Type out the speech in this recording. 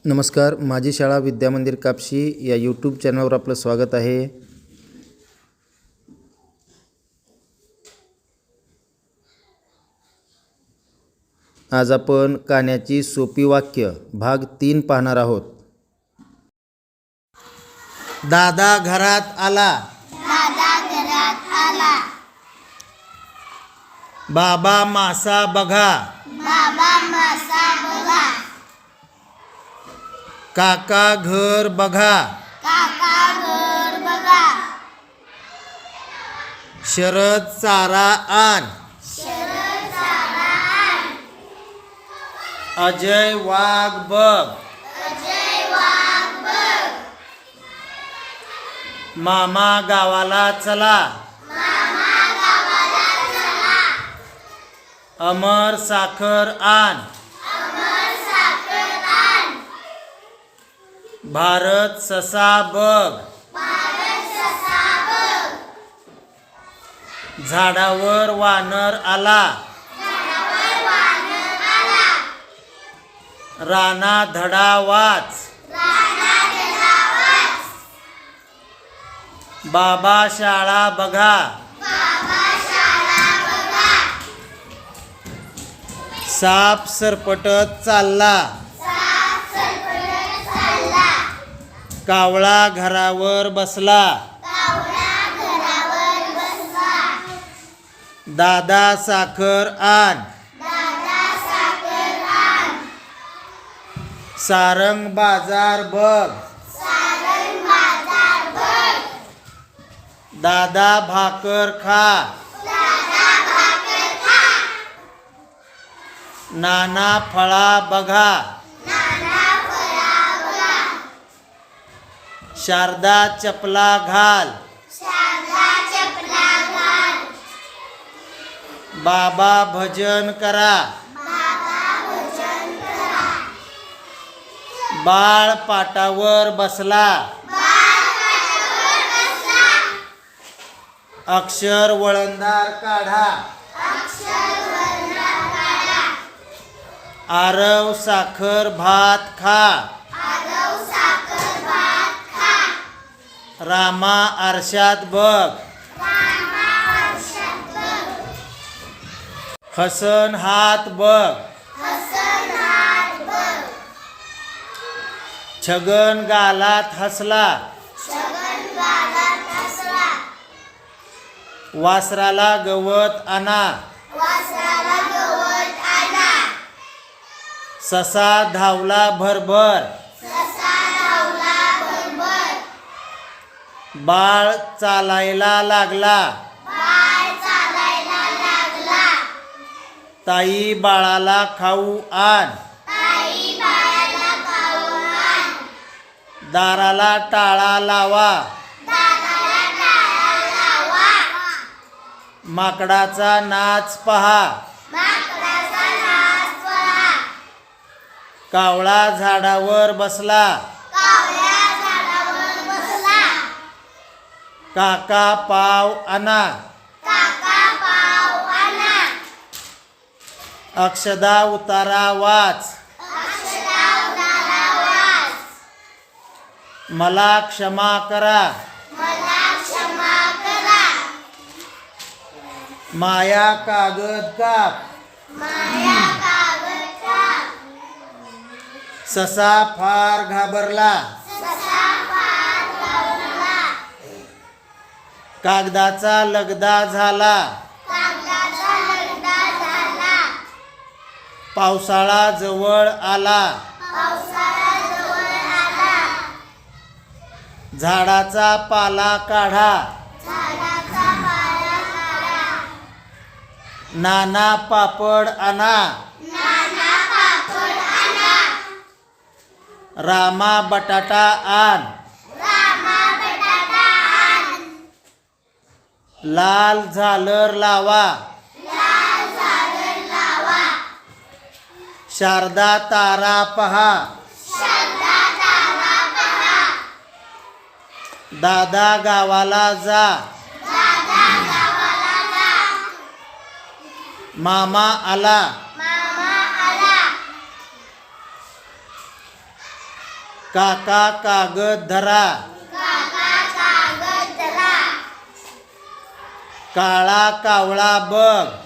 नमस्कार, माझी शाळा विद्यामंदिर कापशी या यूट्यूब चॅनलवर आपलं स्वागत आहे. आज आपण कान्याची सोपी वाक्य भाग 3 पाहणार आहोत. दादा घरात आला. बाबा मासा बघा. काका घर बघा. शरद चारा आण. अजय वाघ बघ. मामा गावाला चला. अमर साखर आण. भारत ससा बघ. झाडावर वानर आला. राणा धडा वाच. बाबा शाळा बघा. साप सरपटत चालला. कावळा घरावर बसला. दादा साखर आण. सारंग बाजार बघ. दादा भाकर खा. नाना फळा बघा. शारदा चपला घाल. बाबा भजन करा. बाळ पाटावर बसला. अक्षर वळणदार काढा. आरव साखर भात खा. रामा आरशात बघ. हसन हात बघ. छगन गालात हसला. वासराला गवत आणा. ससा धावला भरभर. बाळ चालायला लागला. ताई बाळाला खाऊ आण. दाराला टाळा लावा. माकडाचा नाच पहा. कावळा झाडावर बसला. काका पाव आणा. अक्षदा उतारा वाच. मला क्षमा करा. माया कागद काप. ससा फार घाबरला. कागदाचा लगदा झाला. पावसाळा जवळ आला. झाडाचा पाला काढा. नाना पापड आणा. रामा बटाटा आण. लाल झालर लावा. शारदा तारा पहा. दादा गावाला जा. मामा आला. काका कागद धरा. काळा कावळा बघ.